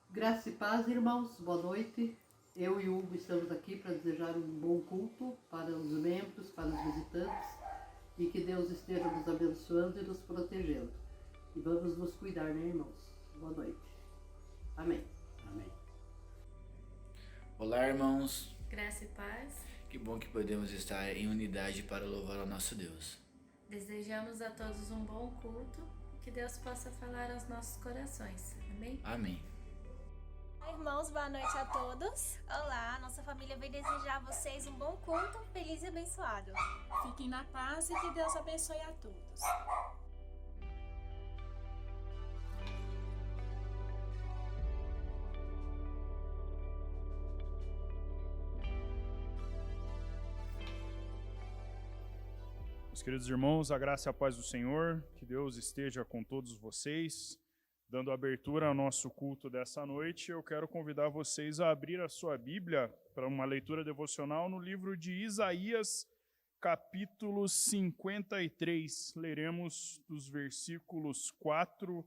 Graça e paz, irmãos, boa noite. Eu e Hugo estamos aqui para desejar um bom culto para os membros, para os visitantes e que Deus esteja nos abençoando e nos protegendo. E vamos nos cuidar, né, irmãos? Boa noite. Amém. Amém. Olá, irmãos. Graça e paz. Que bom que podemos estar em unidade para louvar ao nosso Deus. Desejamos a todos um bom culto, que Deus possa falar aos nossos corações. Amém? Amém. Irmãos, boa noite a todos. Olá, nossa família vem desejar a vocês um bom culto, feliz e abençoado. Fiquem na paz e que Deus abençoe a todos. Meus queridos irmãos, a graça e a paz do Senhor, que Deus esteja com todos vocês. Dando abertura ao nosso culto dessa noite, eu quero convidar vocês a abrir a sua Bíblia para uma leitura devocional no livro de Isaías, capítulo 53. Leremos dos versículos 4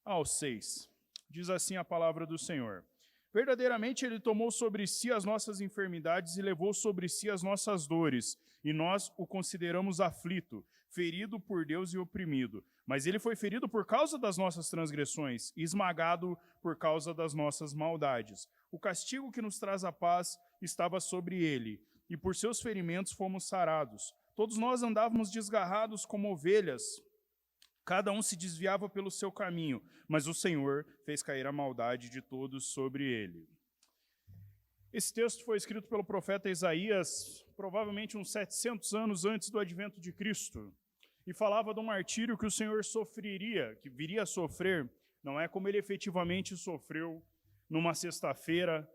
ao 6. Diz assim a palavra do Senhor: Verdadeiramente Ele tomou sobre si as nossas enfermidades e levou sobre si as nossas dores, e nós o consideramos aflito, ferido por Deus e oprimido. Mas ele foi ferido por causa das nossas transgressões e esmagado por causa das nossas maldades. O castigo que nos traz a paz estava sobre ele, e por seus ferimentos fomos sarados. Todos nós andávamos desgarrados como ovelhas, cada um se desviava pelo seu caminho, mas o Senhor fez cair a maldade de todos sobre ele. Esse texto foi escrito pelo profeta Isaías, provavelmente uns 700 anos antes do advento de Cristo, e falava do martírio que o Senhor sofreria, que viria a sofrer, não é como ele efetivamente sofreu numa sexta-feira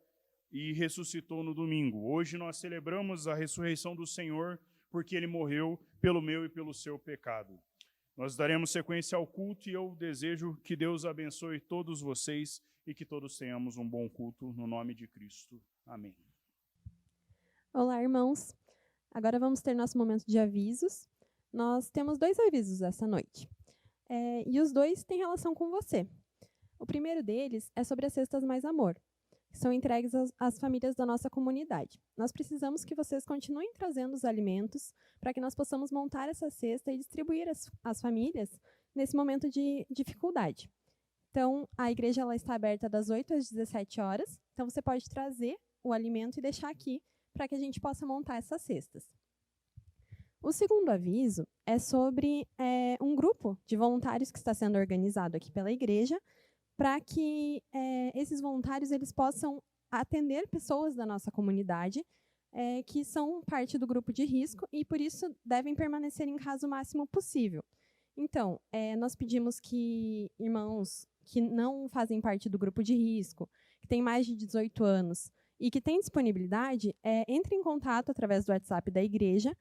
e ressuscitou no domingo. Hoje nós celebramos a ressurreição do Senhor porque ele morreu pelo meu e pelo seu pecado. Nós daremos sequência ao culto e eu desejo que Deus abençoe todos vocês e que todos tenhamos um bom culto no nome de Cristo. Amém. Olá, irmãos. Agora vamos ter nosso momento de avisos. Nós temos 2 avisos essa noite. E os 2 têm relação com você. O primeiro deles é sobre as cestas Mais Amor, que são entregues às famílias da nossa comunidade. Nós precisamos que vocês continuem trazendo os alimentos para que nós possamos montar essa cesta e distribuir às famílias nesse momento de dificuldade. Então, a igreja ela está aberta das 8 às 17 horas, então você pode trazer o alimento e deixar aqui para que a gente possa montar essas cestas. O segundo aviso é sobre um grupo de voluntários que está sendo organizado aqui pela igreja, para que esses voluntários eles possam atender pessoas da nossa comunidade que são parte do grupo de risco e, por isso, devem permanecer em casa o máximo possível. Então, nós pedimos que irmãos que não fazem parte do grupo de risco, que têm mais de 18 anos e que têm disponibilidade, entrem em contato através do WhatsApp da igreja,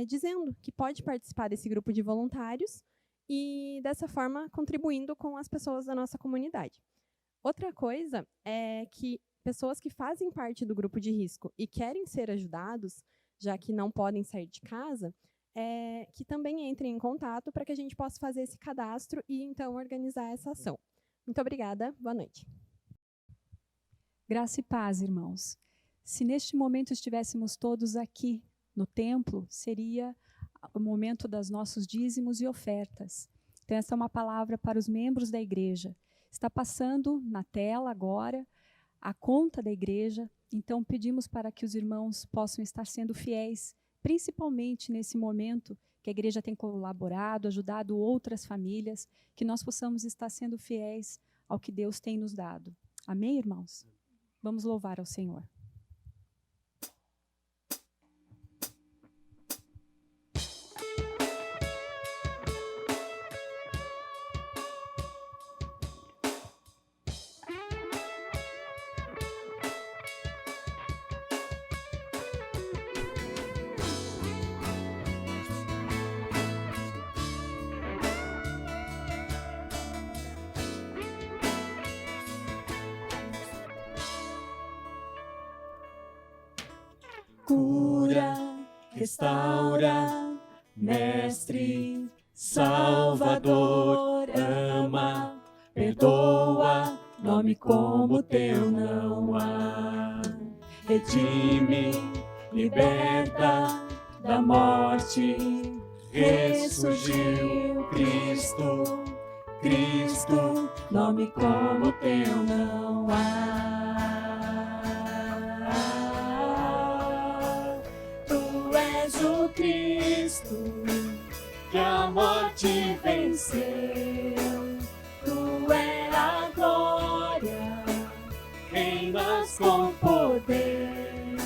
dizendo que pode participar desse grupo de voluntários e, dessa forma, contribuindo com as pessoas da nossa comunidade. Outra coisa é que pessoas que fazem parte do grupo de risco e querem ser ajudados, já que não podem sair de casa, que também entrem em contato para que a gente possa fazer esse cadastro e, então, organizar essa ação. Muito obrigada. Boa noite. Graça e paz, irmãos. Se neste momento estivéssemos todos aqui no templo, seria o momento dos nossos dízimos e ofertas. Então, essa é uma palavra para os membros da igreja. Está passando na tela agora a conta da igreja, então pedimos para que os irmãos possam estar sendo fiéis, principalmente nesse momento que a igreja tem colaborado, ajudado outras famílias, que nós possamos estar sendo fiéis ao que Deus tem nos dado. Amém, irmãos? Vamos louvar ao Senhor. Cura, restaura, Mestre, Salvador, ama, perdoa, nome nome como teu não há. Redime, liberta da morte, ressurgiu Cristo, Cristo, nome como teu não há. Tu és o Cristo que a morte venceu, tu é a glória, reinas com poder,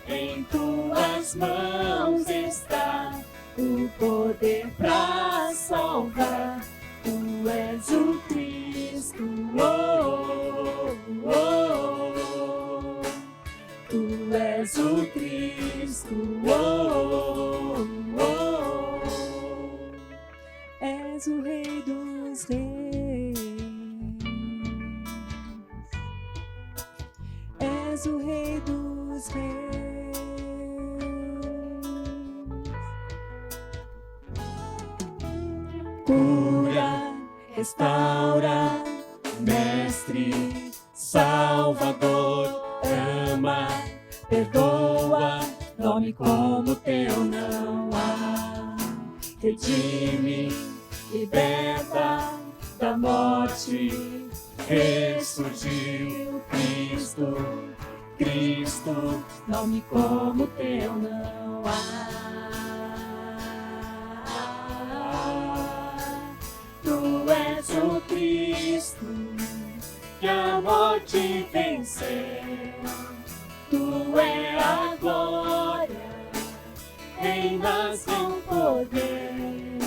em tuas mãos está o poder pra salvar. Tu és o Cristo, oh, oh, oh. Tu és o Cristo, oh, oh, oh. És o Rei dos Reis, és o Rei dos Reis. Cura, restaura, Mestre, Salvador, ama, perdoa, nome como teu não há. Redime, liberta da morte, ressurgiu Cristo, Cristo, nome como teu não há. Tu és o Cristo que a morte venceu, tu é a glória, reinas com poder,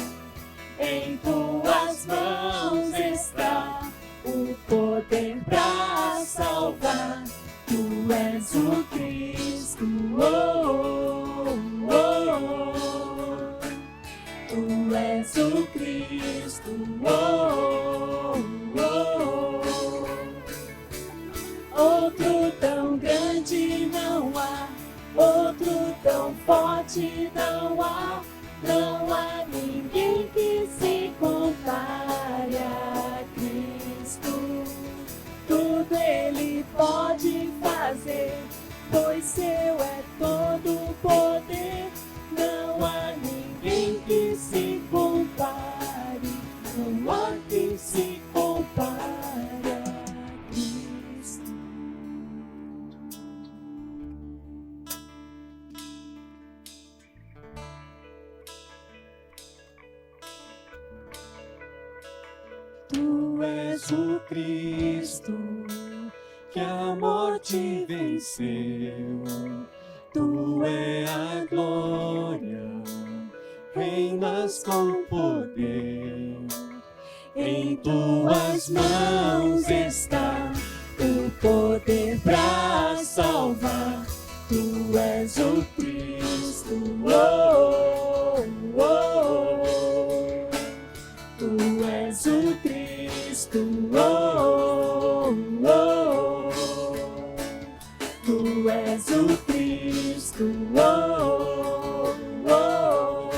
em tuas mãos está o poder pra salvar. Tu és o Cristo, oh, oh, oh. Tu és o Cristo, oh, oh, oh. Outro tão grande não há, outro tão forte não há, não há ninguém que se compare a Cristo. Tudo Ele pode fazer, pois seu é todo o poder. Não há ninguém que se compare, não há quem se compare a Cristo. Tu és o Cristo que a morte venceu, tu é a glória, reinas com poder, em tuas mãos está o poder pra salvar. Tu és o Cristo, oh, oh, oh. Tu és o Cristo, oh, oh, oh. Tu és o Cristo, oh, oh, oh.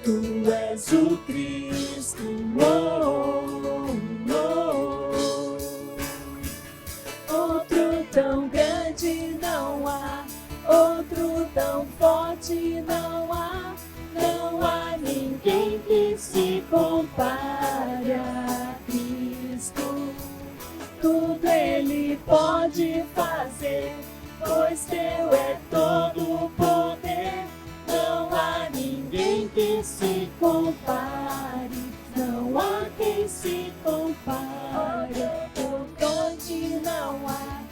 Tu és o Cristo, oh, oh, oh. Outro tão grande não há, outro tão forte não há, não há ninguém que se compare a Cristo. Tudo Ele pode fazer, pois teu é todo o poder. Não há ninguém que se compare, não há quem se compare. Outro onde não há,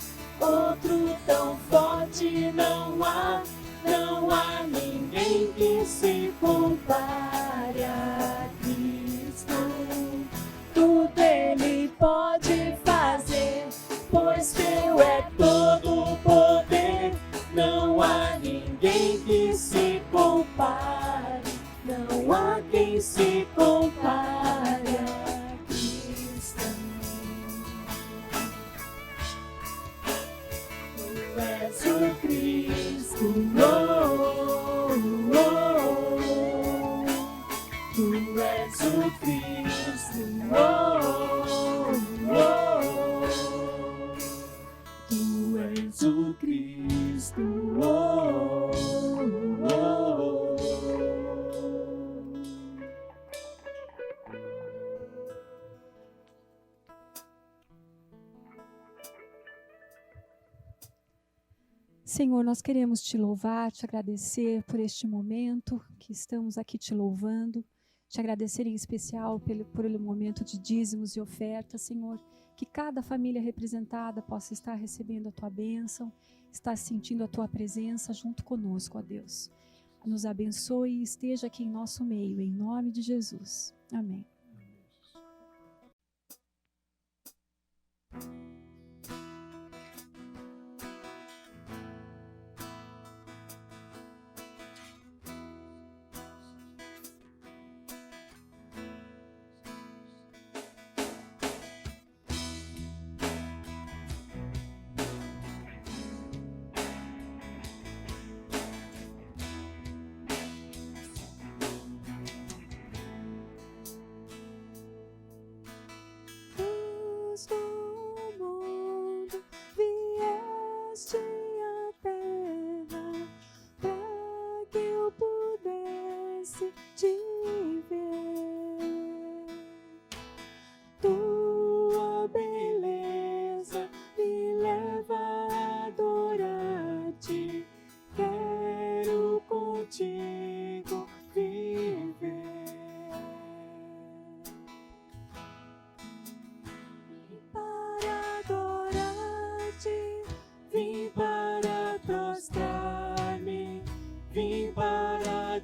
outro tão forte não há, não há ninguém que se compare a Cristo. Tudo Ele pode fazer, pois teu é todo o poder. Não há ninguém Cristo. Oh, oh, oh. Senhor, nós queremos te louvar, te agradecer por este momento que estamos aqui te louvando, te agradecer em especial por ele momento de dízimos e ofertas, Senhor, que cada família representada possa estar recebendo a tua bênção, estar sentindo a tua presença junto conosco, ó Deus. Nos abençoe e esteja aqui em nosso meio, em nome de Jesus. Amém.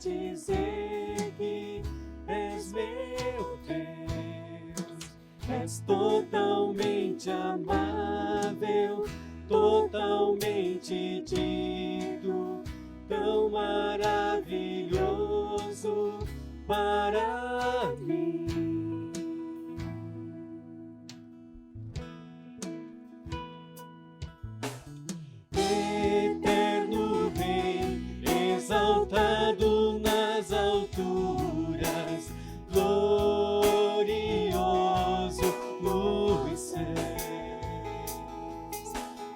Dizer que és meu Deus, és totalmente amável, totalmente digno, tão maravilhoso para mim. Eterno Rei, exaltado nas alturas, glorioso nos céus.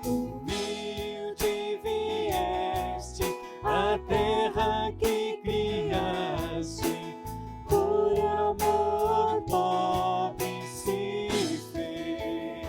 Humilde vieste à terra que criaste, por amor pobre se fez.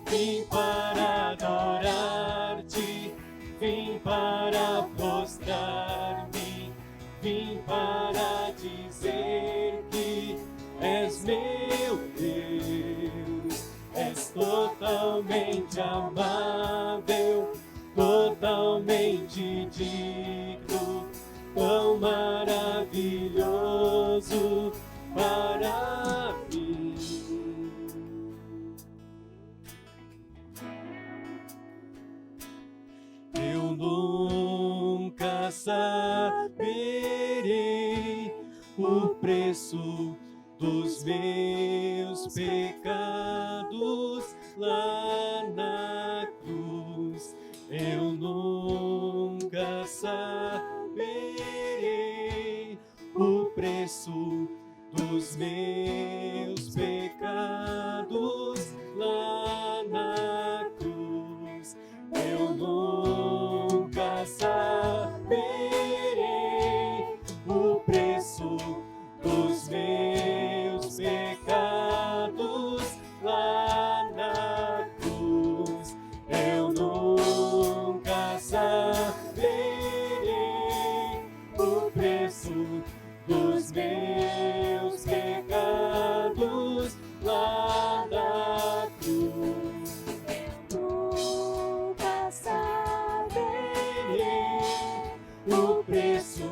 Vim para adorar-te, vim para prostrar-me, vim para dizer que és meu Deus, és totalmente amável, totalmente digno, tão maravilhoso para mim. Eu nunca saberei o preço dos meus pecados lá na cruz. Eu nunca saberei o preço dos meus pecados lá na cruz. Eu nunca saberei o preço dos meus pecados lá na cruz. Eu nunca saberei o preço dos meus pecados lá na cruz. Nunca saberei o preço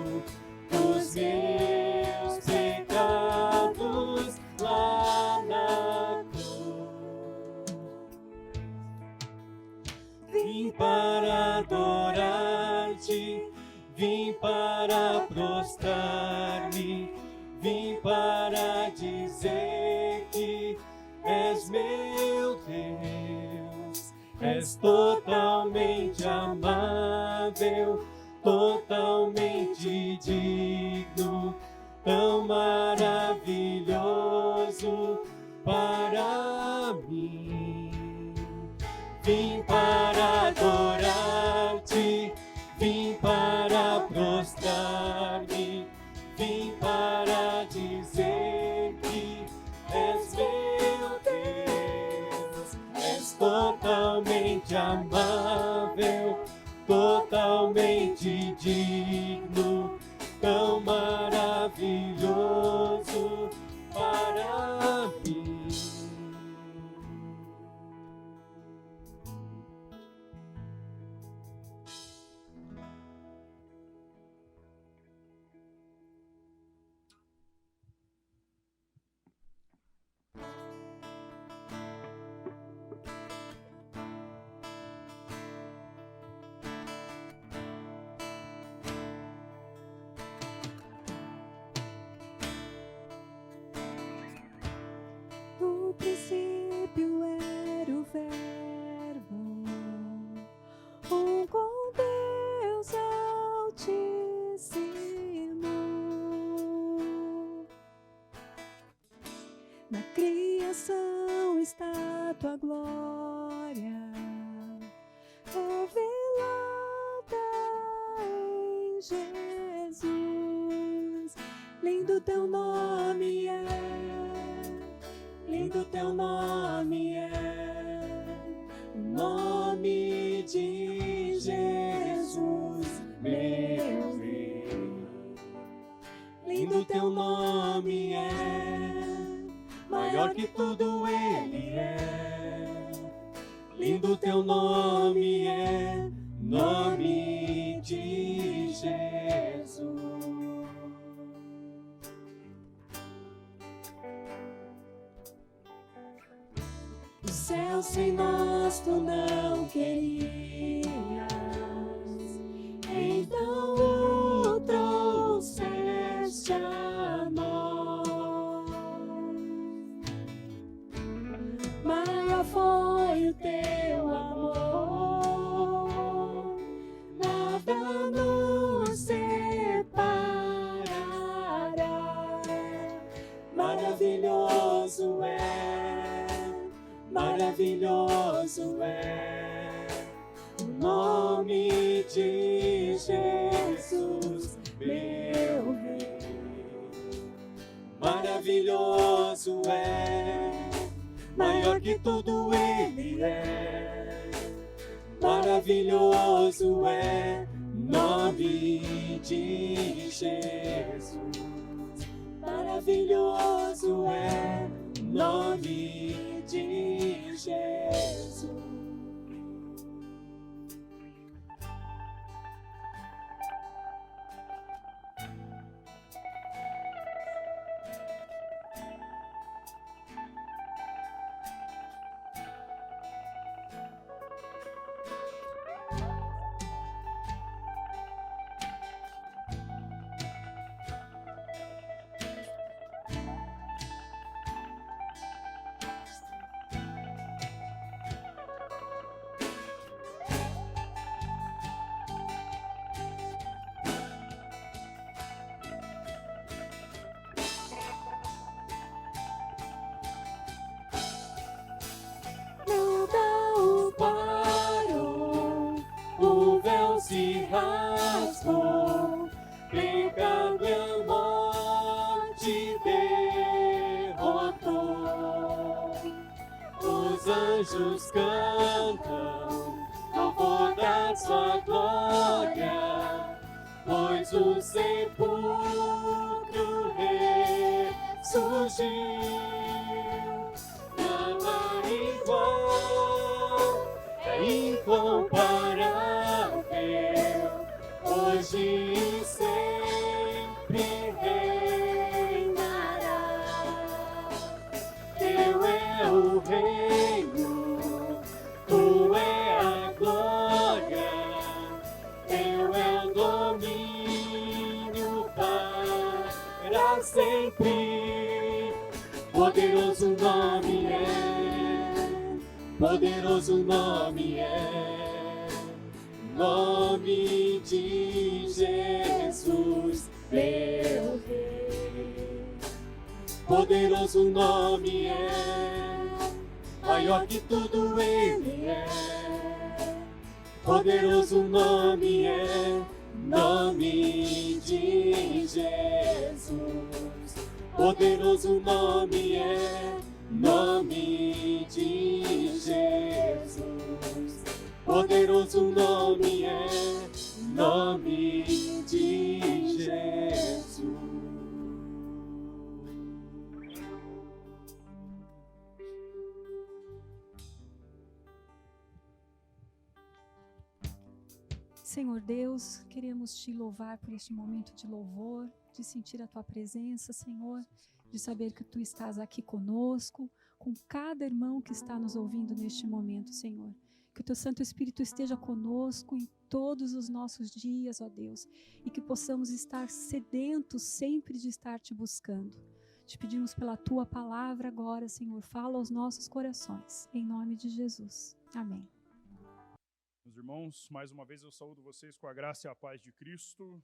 dos meus pecados lá na cruz. Vim para adorar-te, vim para prostrar-me, vim para dizer que és meu Deus, és totalmente amável, totalmente digno, tão maravilhoso para mim. vim para adorar-te, vim para prostrar-me, vim para dizer que és meu Deus, és totalmente amável, totalmente digno, tão maravilhoso para mim. No princípio era o Verbo, com Deus Altíssimo. Na criação está tua glória, revelada em Jesus. Lindo teu nome é, lindo teu nome é, o nome de Jesus, meu Rei. Lindo teu nome é, maior que tudo ele é. Lindo teu nome é, nome de Jesus. O céu sem nós tu não querias, então o trouxeste a nós. Maior foi o teu amor, nada nos separará. Maravilhoso é, maravilhoso é o nome de Jesus, meu Rei. Maravilhoso é, maior que tudo ele é. Maravilhoso é o nome de Jesus. Maravilhoso é o nome de Jesus. Se rasgou, pecado e a morte derrotou. Os anjos cantam louvor da sua glória, pois o sepulcro ressurgiu. Nada igual, é incomparável. Hoje e sempre reinará. Teu é o reino, tu é a glória, teu é o domínio para sempre. Poderoso nome é, poderoso nome é, nome de Jesus, meu Rei. Poderoso nome é, maior que tudo ele é. poderoso nome é, nome de Jesus. Poderoso nome é, nome de Jesus. Poderoso nome é, nome de Jesus. Senhor Deus, queremos te louvar por este momento de louvor, de sentir a tua presença, Senhor, de saber que tu estás aqui conosco, com cada irmão que está nos ouvindo neste momento, Senhor. Que o teu Santo Espírito esteja conosco em todos os nossos dias, ó Deus, e que possamos estar sedentos sempre de estar te buscando. Te pedimos pela tua palavra agora, Senhor, fala aos nossos corações, em nome de Jesus. Amém. Meus irmãos, mais uma vez eu saúdo vocês com a graça e a paz de Cristo,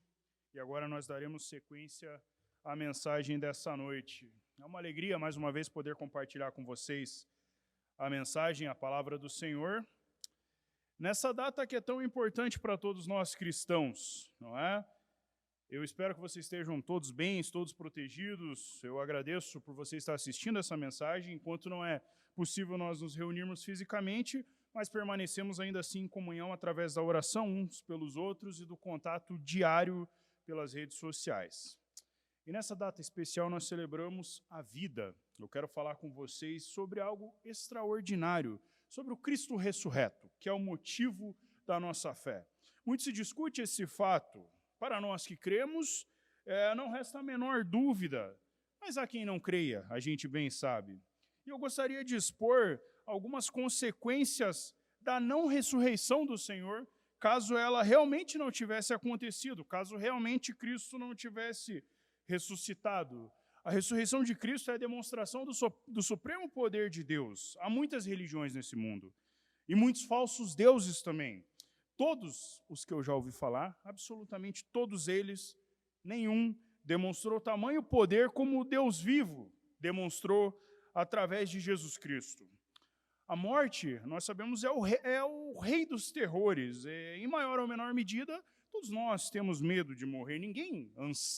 e agora nós daremos sequência à mensagem dessa noite. É uma alegria mais uma vez poder compartilhar com vocês a mensagem, a palavra do Senhor, nessa data que é tão importante para todos nós cristãos, não é? Eu espero que vocês estejam todos bem, todos protegidos. Eu agradeço por você estar assistindo essa mensagem, enquanto não é possível nós nos reunirmos fisicamente, mas permanecemos ainda assim em comunhão através da oração uns pelos outros e do contato diário pelas redes sociais. E nessa data especial nós celebramos a vida. Eu quero falar com vocês sobre algo extraordinário, sobre o Cristo ressurreto, que é o motivo da nossa fé. Muito se discute esse fato. Para nós que cremos, não resta a menor dúvida, mas há quem não creia, a gente bem sabe. E eu gostaria de expor algumas consequências da não ressurreição do Senhor, caso ela realmente não tivesse acontecido, caso realmente Cristo não tivesse ressuscitado. A ressurreição de Cristo é a demonstração do supremo poder de Deus. Há muitas religiões nesse mundo, e muitos falsos deuses também. Todos os que eu já ouvi falar, absolutamente todos eles, nenhum demonstrou tamanho poder como o Deus vivo demonstrou através de Jesus Cristo. A morte, nós sabemos, é o rei dos terrores. Em maior ou menor medida, todos nós temos medo de morrer. Ninguém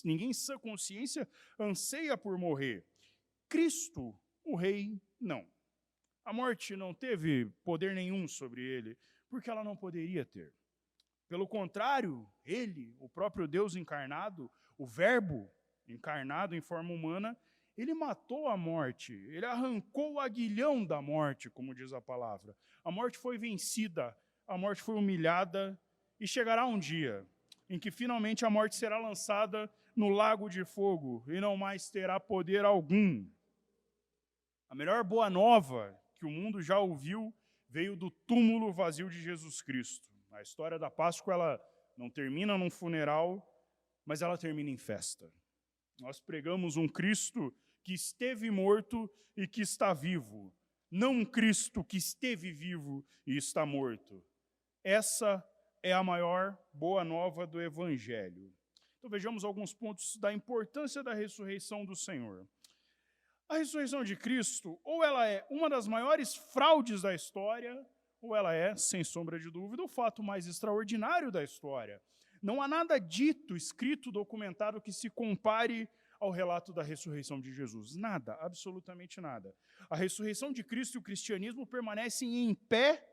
em sã consciência anseia por morrer. Cristo, o rei, não. A morte não teve poder nenhum sobre ele, porque ela não poderia ter. Pelo contrário, ele, o próprio Deus encarnado, o Verbo encarnado em forma humana, ele matou a morte, ele arrancou o aguilhão da morte, como diz a palavra. A morte foi vencida, a morte foi humilhada, e chegará um dia em que finalmente a morte será lançada no lago de fogo e não mais terá poder algum. A melhor boa nova que o mundo já ouviu veio do túmulo vazio de Jesus Cristo. A história da Páscoa ela não termina num funeral, mas ela termina em festa. Nós pregamos um Cristo que esteve morto e que está vivo, não um Cristo que esteve vivo e está morto. Essa é a maior boa nova do Evangelho. Então vejamos alguns pontos da importância da ressurreição do Senhor. A ressurreição de Cristo, ou ela é uma das maiores fraudes da história, ou ela é, sem sombra de dúvida, o fato mais extraordinário da história. Não há nada dito, escrito, documentado que se compare ao relato da ressurreição de Jesus. Nada, absolutamente nada. A ressurreição de Cristo e o cristianismo permanecem em pé,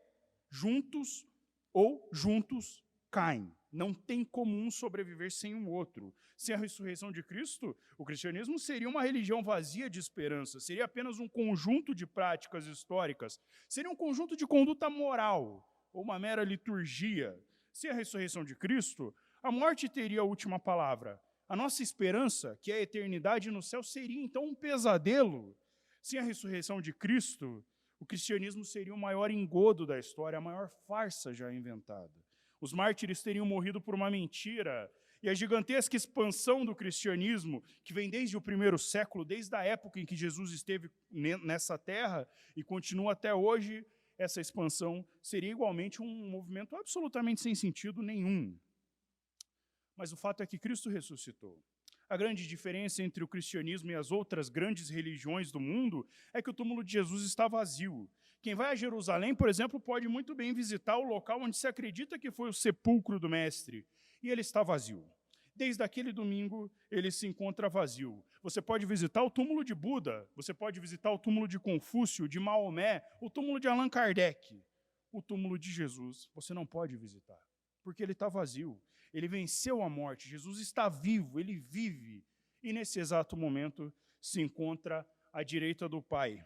juntos, ou juntos caem. Não tem como um sobreviver sem o outro. Sem a ressurreição de Cristo, o cristianismo seria uma religião vazia de esperança, seria apenas um conjunto de práticas históricas, seria um conjunto de conduta moral, ou uma mera liturgia. Sem a ressurreição de Cristo, a morte teria a última palavra. A nossa esperança, que é a eternidade no céu, seria então um pesadelo. Sem a ressurreição de Cristo, o cristianismo seria o maior engodo da história, a maior farsa já inventada. Os mártires teriam morrido por uma mentira, e a gigantesca expansão do cristianismo, que vem desde o primeiro século, desde a época em que Jesus esteve nessa terra e continua até hoje, essa expansão seria igualmente um movimento absolutamente sem sentido nenhum. Mas o fato é que Cristo ressuscitou. A grande diferença entre o cristianismo e as outras grandes religiões do mundo é que o túmulo de Jesus está vazio. Quem vai a Jerusalém, por exemplo, pode muito bem visitar o local onde se acredita que foi o sepulcro do Mestre, e ele está vazio. Desde aquele domingo, ele se encontra vazio. Você pode visitar o túmulo de Buda, você pode visitar o túmulo de Confúcio, de Maomé, o túmulo de Allan Kardec. O túmulo de Jesus você não pode visitar, porque ele está vazio. Ele venceu a morte, Jesus está vivo, ele vive. E nesse exato momento se encontra à direita do Pai.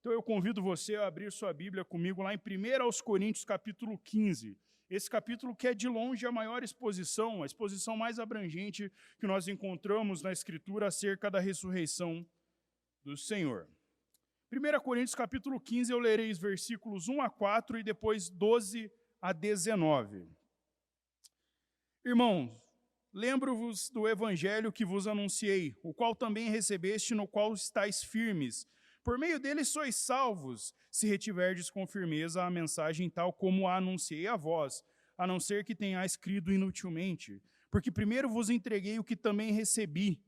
Então eu convido você a abrir sua Bíblia comigo lá em 1 Coríntios capítulo 15. Esse capítulo que é de longe a maior exposição, a exposição mais abrangente que nós encontramos na Escritura acerca da ressurreição do Senhor. 1 Coríntios capítulo 15, eu lerei os versículos 1 a 4 e depois 12 a 19. Irmãos, lembro-vos do evangelho que vos anunciei, o qual também recebeste, no qual estáis firmes. Por meio dele sois salvos, se retiverdes com firmeza a mensagem tal como a anunciei a vós, a não ser que tenhais crido inutilmente. Porque primeiro vos entreguei o que também recebi.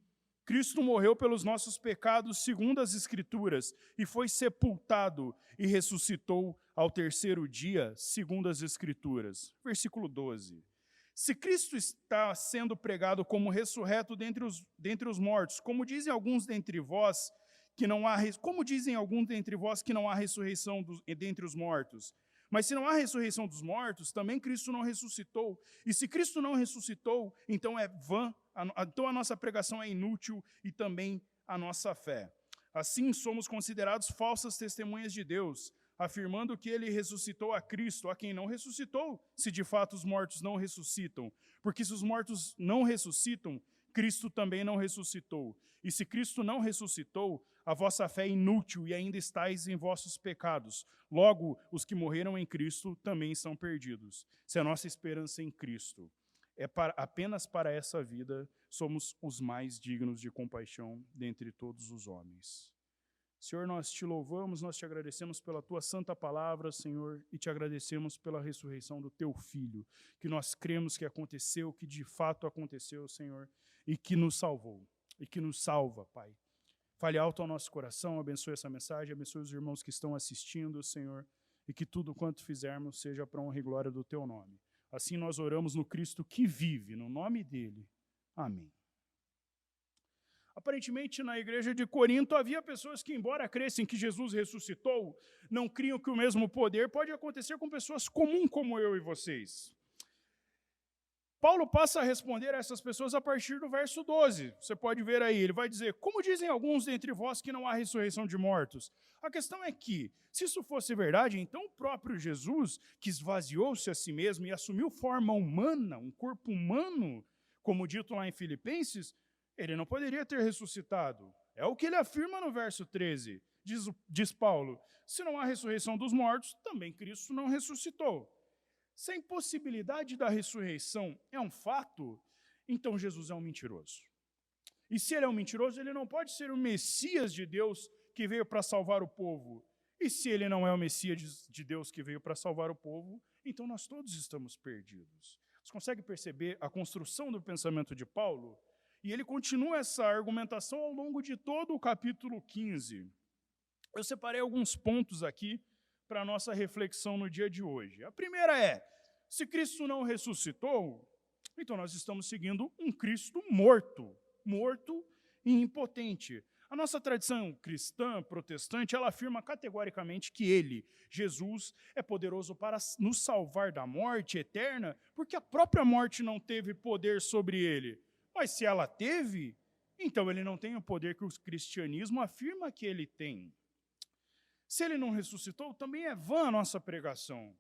Cristo morreu pelos nossos pecados segundo as Escrituras, e foi sepultado e ressuscitou ao terceiro dia segundo as Escrituras. Versículo 12. Se Cristo está sendo pregado como ressurreto dentre os mortos, como dizem alguns dentre vós que não há ressurreição dentre os mortos, mas se não há ressurreição dos mortos, também Cristo não ressuscitou. E se Cristo não ressuscitou, então é vã, então a nossa pregação é inútil e também a nossa fé. Assim somos considerados falsas testemunhas de Deus, afirmando que ele ressuscitou a Cristo, a quem não ressuscitou, se de fato os mortos não ressuscitam. Porque se os mortos não ressuscitam, Cristo também não ressuscitou. E se Cristo não ressuscitou, a vossa fé é inútil e ainda estáis em vossos pecados. Logo, os que morreram em Cristo também são perdidos. Se a nossa esperança em Cristo é apenas para essa vida, somos os mais dignos de compaixão dentre todos os homens. Senhor, nós te louvamos, nós te agradecemos pela tua santa palavra, Senhor, e te agradecemos pela ressurreição do teu Filho, que nós cremos que aconteceu, que de fato aconteceu, Senhor, e que nos salvou, e que nos salva, Pai. Fale alto ao nosso coração, abençoe essa mensagem, abençoe os irmãos que estão assistindo, Senhor, e que tudo quanto fizermos seja para a honra e glória do teu nome. Assim nós oramos no Cristo que vive, no nome dele. Amém. Aparentemente, na igreja de Corinto, havia pessoas que, embora crescem que Jesus ressuscitou, não criam que o mesmo poder pode acontecer com pessoas comuns como eu e vocês. Paulo passa a responder a essas pessoas a partir do verso 12. Você pode ver aí, ele vai dizer, como dizem alguns dentre vós que não há ressurreição de mortos? A questão é que, se isso fosse verdade, então o próprio Jesus, que esvaziou-se a si mesmo e assumiu forma humana, um corpo humano, como dito lá em Filipenses, ele não poderia ter ressuscitado. É o que ele afirma no verso 13. Diz Paulo, se não há ressurreição dos mortos, também Cristo não ressuscitou. Se a impossibilidade da ressurreição é um fato, então Jesus é um mentiroso. E se ele é um mentiroso, ele não pode ser o Messias de Deus que veio para salvar o povo. E se ele não é o Messias de Deus que veio para salvar o povo, então nós todos estamos perdidos. Você consegue perceber a construção do pensamento de Paulo? E ele continua essa argumentação ao longo de todo o capítulo 15. Eu separei alguns pontos aqui para a nossa reflexão no dia de hoje. A primeira é, se Cristo não ressuscitou, então nós estamos seguindo um Cristo morto e impotente. A nossa tradição cristã, protestante, ela afirma categoricamente que ele, Jesus, é poderoso para nos salvar da morte eterna, porque a própria morte não teve poder sobre ele. Mas se ela teve, então ele não tem o poder que o cristianismo afirma que ele tem. Se ele não ressuscitou, também é vã a nossa pregação.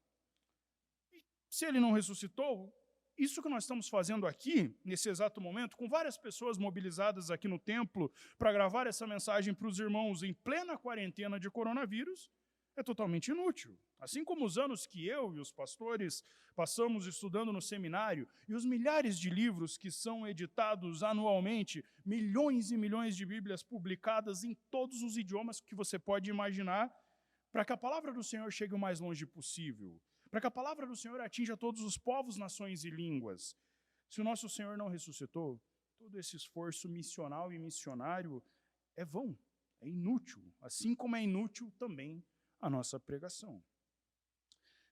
E se ele não ressuscitou, isso que nós estamos fazendo aqui, nesse exato momento, com várias pessoas mobilizadas aqui no templo para gravar essa mensagem para os irmãos em plena quarentena de coronavírus, é totalmente inútil. Assim como os anos que eu e os pastores passamos estudando no seminário e os milhares de livros que são editados anualmente, milhões e milhões de Bíblias publicadas em todos os idiomas que você pode imaginar, para que a palavra do Senhor chegue o mais longe possível, para que a palavra do Senhor atinja todos os povos, nações e línguas. Se o nosso Senhor não ressuscitou, todo esse esforço missional e missionário é vão, é inútil, assim como é inútil também a nossa pregação.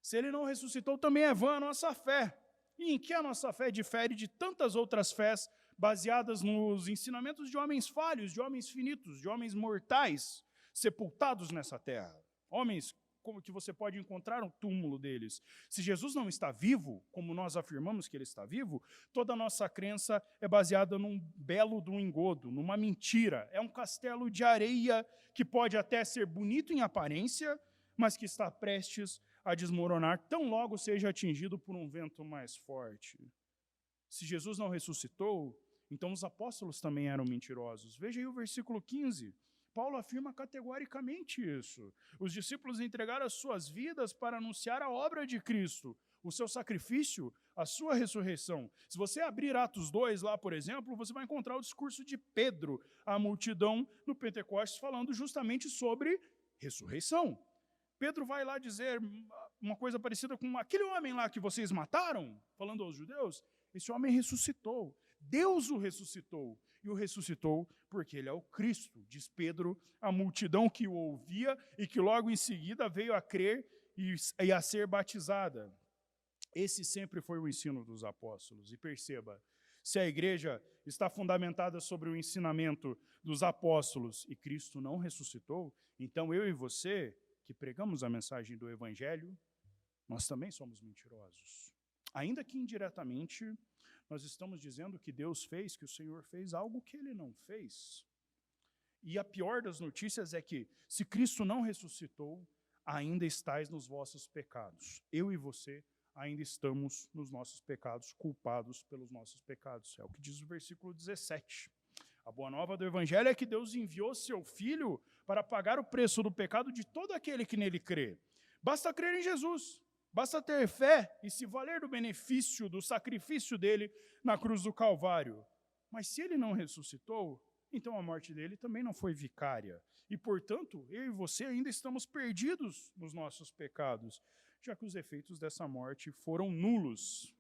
Se ele não ressuscitou, também é vã a nossa fé. E em que a nossa fé difere de tantas outras fés baseadas nos ensinamentos de homens falhos, de homens finitos, de homens mortais, sepultados nessa terra? Homens como que você pode encontrar o túmulo deles. Se Jesus não está vivo, como nós afirmamos que ele está vivo, toda a nossa crença é baseada num belo de um engodo, numa mentira. É um castelo de areia que pode até ser bonito em aparência, mas que está prestes a desmoronar, tão logo seja atingido por um vento mais forte. Se Jesus não ressuscitou, então os apóstolos também eram mentirosos. Veja aí o versículo 15. Paulo afirma categoricamente isso. Os discípulos entregaram as suas vidas para anunciar a obra de Cristo, o seu sacrifício, a sua ressurreição. Se você abrir Atos 2 lá, por exemplo, você vai encontrar o discurso de Pedro à multidão no Pentecostes falando justamente sobre ressurreição. Pedro vai lá dizer uma coisa parecida com aquele homem lá que vocês mataram, falando aos judeus, esse homem ressuscitou. Deus o ressuscitou, e o ressuscitou porque ele é o Cristo, diz Pedro, a multidão que o ouvia e que logo em seguida veio a crer e a ser batizada. Esse sempre foi o ensino dos apóstolos. E perceba, se a igreja está fundamentada sobre o ensinamento dos apóstolos e Cristo não ressuscitou, então eu e você, que pregamos a mensagem do Evangelho, nós também somos mentirosos. Ainda que indiretamente, nós estamos dizendo que Deus fez, que o Senhor fez algo que Ele não fez. E a pior das notícias é que, se Cristo não ressuscitou, ainda estais nos vossos pecados. Eu e você ainda estamos nos nossos pecados, culpados pelos nossos pecados. É o que diz o versículo 17. A boa nova do Evangelho é que Deus enviou seu Filho para pagar o preço do pecado de todo aquele que nele crê. Basta crer em Jesus. Basta ter fé e se valer do benefício, do sacrifício dele na cruz do Calvário. Mas se ele não ressuscitou, então a morte dele também não foi vicária. E, portanto, eu e você ainda estamos perdidos nos nossos pecados, já que os efeitos dessa morte foram nulos.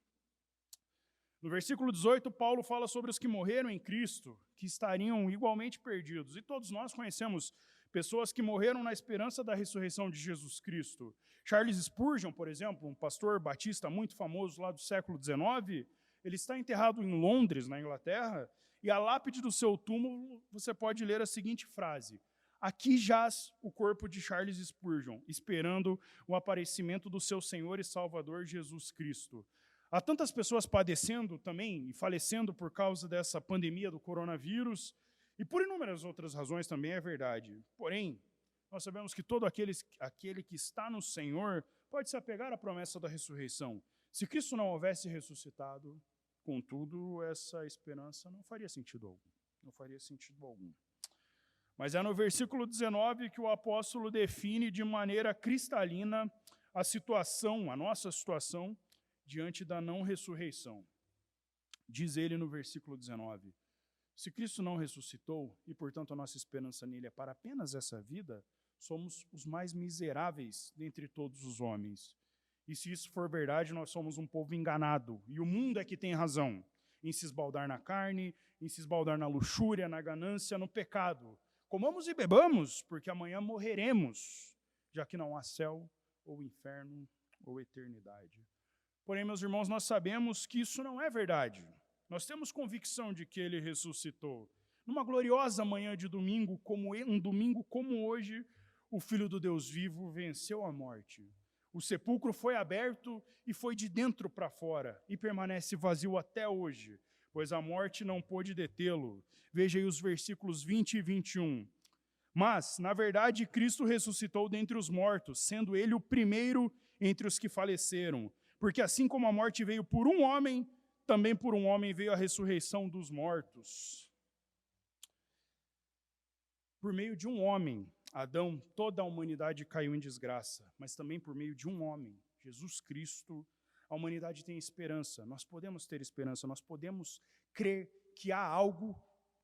No versículo 18, Paulo fala sobre os que morreram em Cristo, que estariam igualmente perdidos. E todos nós conhecemos pessoas que morreram na esperança da ressurreição de Jesus Cristo. Charles Spurgeon, por exemplo, um pastor batista muito famoso lá do século XIX, ele está enterrado em Londres, na Inglaterra, e a lápide do seu túmulo você pode ler a seguinte frase: aqui jaz o corpo de Charles Spurgeon, esperando o aparecimento do seu Senhor e Salvador Jesus Cristo. Há tantas pessoas padecendo também e falecendo por causa dessa pandemia do coronavírus, e por inúmeras outras razões também é verdade. Porém, nós sabemos que todo aquele que está no Senhor pode se apegar à promessa da ressurreição. Se Cristo não houvesse ressuscitado, contudo, essa esperança não faria sentido algum. Não faria sentido algum. Mas é no versículo 19 que o apóstolo define de maneira cristalina a situação, a nossa situação, diante da não ressurreição. Diz ele no versículo 19: se Cristo não ressuscitou, e portanto a nossa esperança nele é para apenas essa vida, somos os mais miseráveis dentre todos os homens. E se isso for verdade, nós somos um povo enganado, e o mundo é que tem razão em se esbaldar na carne, em se esbaldar na luxúria, na ganância, no pecado. Comamos e bebamos, porque amanhã morreremos, já que não há céu, ou inferno, ou eternidade. Porém, meus irmãos, nós sabemos que isso não é verdade. Nós temos convicção de que ele ressuscitou. Numa gloriosa manhã de domingo, um domingo como hoje, o Filho do Deus vivo venceu a morte. O sepulcro foi aberto e foi de dentro para fora, e permanece vazio até hoje, pois a morte não pôde detê-lo. Veja aí os versículos 20 e 21. Mas, na verdade, Cristo ressuscitou dentre os mortos, sendo ele o primeiro entre os que faleceram. Porque assim como a morte veio por um homem, também por um homem veio a ressurreição dos mortos. Por meio de um homem, Adão, toda a humanidade caiu em desgraça, mas também por meio de um homem, Jesus Cristo, a humanidade tem esperança. Nós podemos ter esperança, nós podemos crer que há algo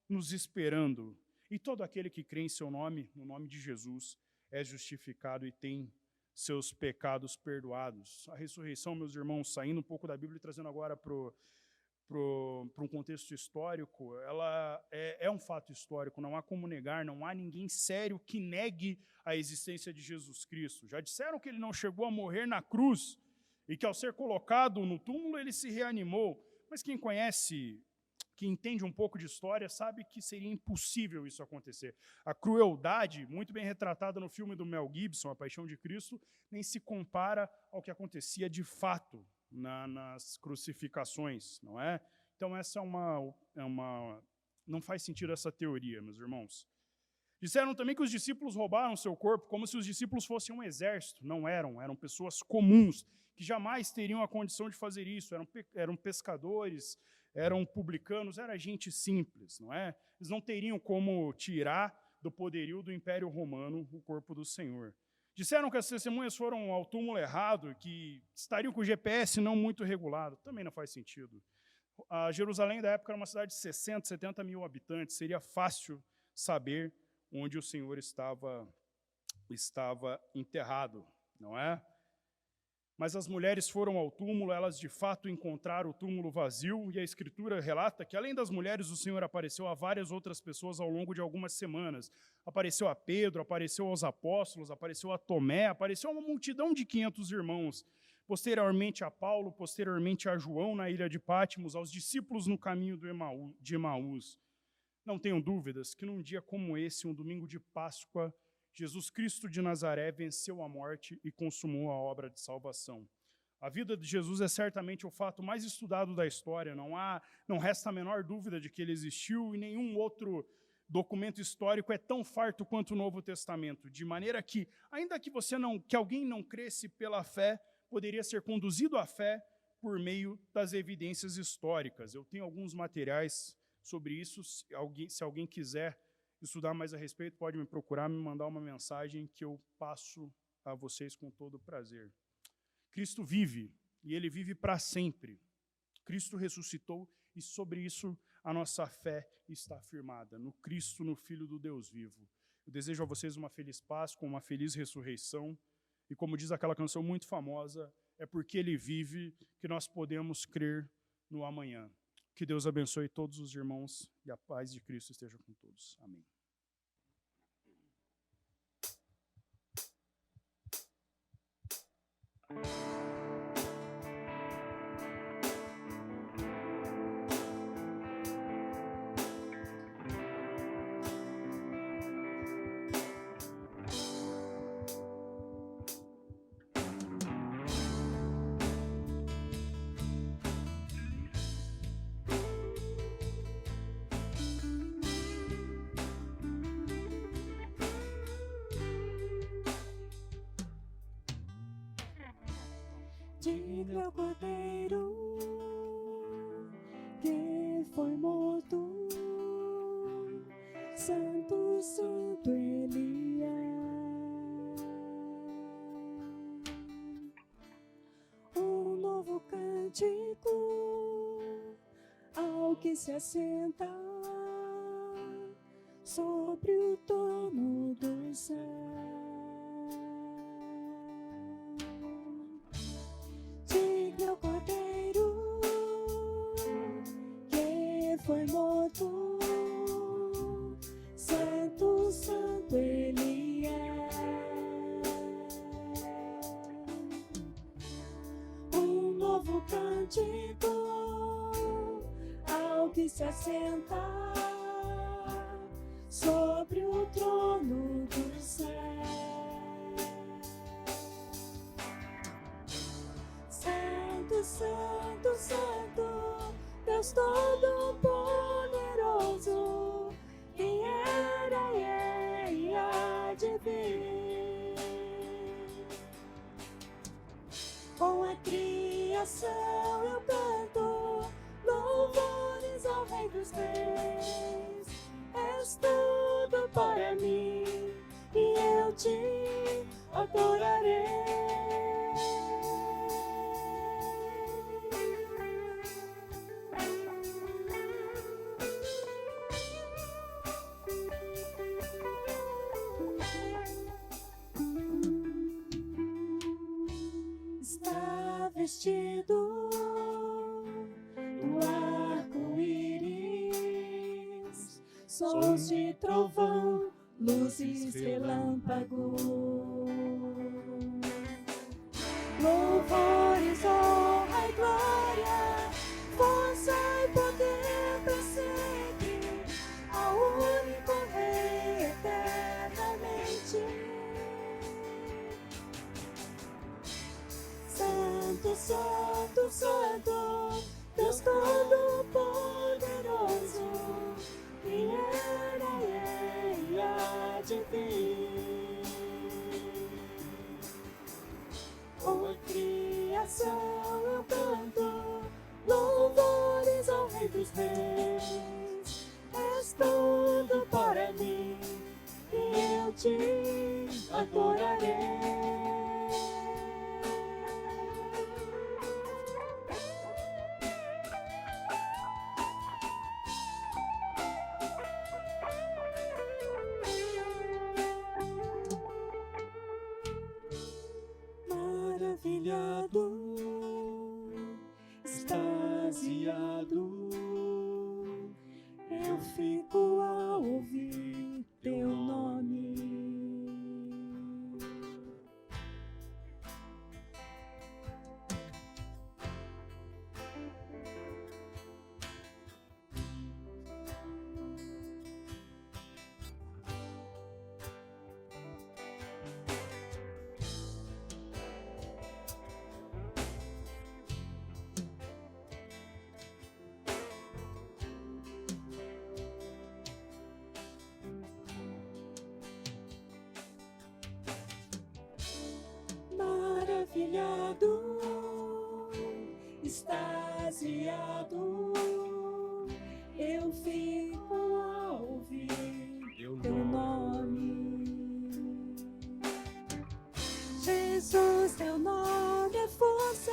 nos esperando. E todo aquele que crê em seu nome, no nome de Jesus, é justificado e tem seus pecados perdoados. A ressurreição, meus irmãos, saindo um pouco da Bíblia e trazendo agora para para um contexto histórico, ela é um fato histórico, não há como negar, não há ninguém sério que negue a existência de Jesus Cristo. Já disseram que ele não chegou a morrer na cruz e que ao ser colocado no túmulo ele se reanimou, mas quem conhece, quem entende um pouco de história, sabe que seria impossível isso acontecer. A crueldade, muito bem retratada no filme do Mel Gibson, A Paixão de Cristo, nem se compara ao que acontecia de fato nas crucificações, não é? Então essa não faz sentido essa teoria, meus irmãos. Disseram também que os discípulos roubaram seu corpo como se os discípulos fossem um exército. Não eram pessoas comuns, que jamais teriam a condição de fazer isso. Eram pescadores, eram publicanos, era gente simples, não é? Eles não teriam como tirar do poderio do Império Romano o corpo do Senhor. Disseram que as testemunhas foram ao túmulo errado, que estariam com o GPS não muito regulado. Também não faz sentido. A Jerusalém da época era uma cidade de 60, 70 mil habitantes. Seria fácil saber onde o Senhor estava enterrado, não é? Mas as mulheres foram ao túmulo, elas de fato encontraram o túmulo vazio, e a Escritura relata que, além das mulheres, o Senhor apareceu a várias outras pessoas ao longo de algumas semanas. Apareceu a Pedro, apareceu aos apóstolos, apareceu a Tomé, apareceu a uma multidão de 500 irmãos. Posteriormente a Paulo, posteriormente a João na ilha de Pátimos, aos discípulos no caminho de Emaús. Não tenham dúvidas que num dia como esse, um domingo de Páscoa, Jesus Cristo de Nazaré venceu a morte e consumou a obra de salvação. A vida de Jesus é certamente o fato mais estudado da história. Não resta a menor dúvida de que ele existiu, e nenhum outro documento histórico é tão farto quanto o Novo Testamento, de maneira que, ainda que alguém não cresce pela fé, poderia ser conduzido à fé por meio das evidências históricas. Eu tenho alguns materiais sobre isso. Se alguém quiser estudar mais a respeito, pode me procurar, me mandar uma mensagem que eu passo a vocês com todo prazer. Cristo vive, e ele vive para sempre. Cristo ressuscitou, e sobre isso a nossa fé está firmada, no Cristo, no Filho do Deus vivo. Eu desejo a vocês uma feliz Páscoa, uma feliz ressurreição, e como diz aquela canção muito famosa, é porque ele vive que nós podemos crer no amanhã. Que Deus abençoe todos os irmãos e a paz de Cristo esteja com todos. Amém. Diga ao cordeiro que foi morto, Santo, Santo Ele é. Um novo cântico ao que se assenta sobre o trono do céu. Diga ao cordeiro que foi morto, Santo, Santo Ele é. Um novo cântico ao que se assenta sobre o trono do céu. Santo, Santo, Santo, Deus Todo-Poderoso, que era e é e há de vir. Com a criação eu canto louvores ao Rei dos Reis. És tudo para mim e eu te adorarei. Está vestido no sons de trovão, luzes, relâmpagos. Louvores, honra e glória, força e poder pra sempre, ao único Rei eternamente. Santo, Santo, Santo, Deus Todo-Poderoso, que era e há de vir. Com a criação eu canto louvores ao Rei dos Reis. És tudo para mim e eu te adorarei. Maravilhado, extasiado, eu fico ao ouvir teu nome. Maravilhado, extasiado, eu fico ao ouvir teu nome. Jesus, teu nome é força,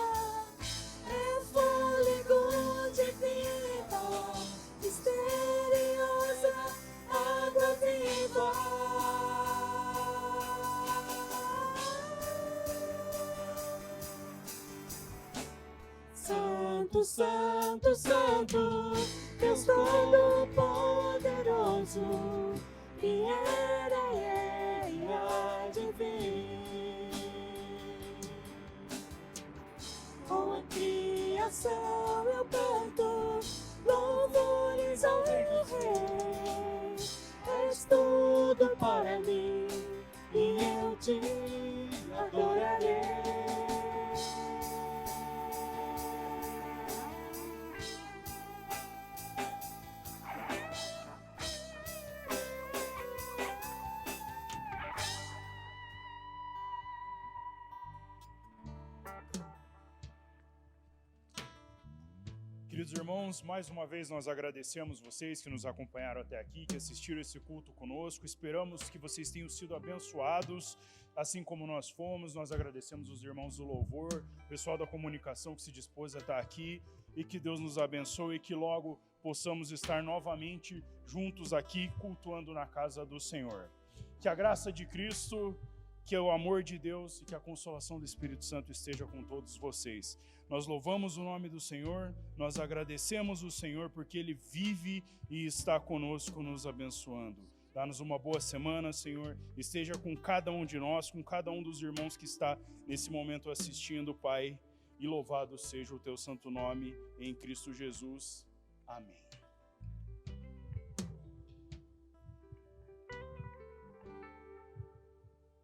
é fôlego de vida, misteriosa água viva. Santo, Santo, Santo, Deus Todo-Poderoso, que era e há de vir. Com a criação eu canto louvores ao Rei dos Reis. És tudo para mim e eu te adorarei. Queridos irmãos, mais uma vez nós agradecemos vocês que nos acompanharam até aqui, que assistiram esse culto conosco. Esperamos que vocês tenham sido abençoados, assim como nós fomos. Nós agradecemos os irmãos do louvor, o pessoal da comunicação que se dispôs a estar aqui, e que Deus nos abençoe e que logo possamos estar novamente juntos aqui, cultuando na casa do Senhor. Que a graça de Cristo, que o amor de Deus e que a consolação do Espírito Santo esteja com todos vocês. Nós louvamos o nome do Senhor, nós agradecemos o Senhor porque Ele vive e está conosco nos abençoando. Dá-nos uma boa semana, Senhor, esteja com cada um de nós, com cada um dos irmãos que está nesse momento assistindo, Pai, e louvado seja o Teu santo nome em Cristo Jesus. Amém.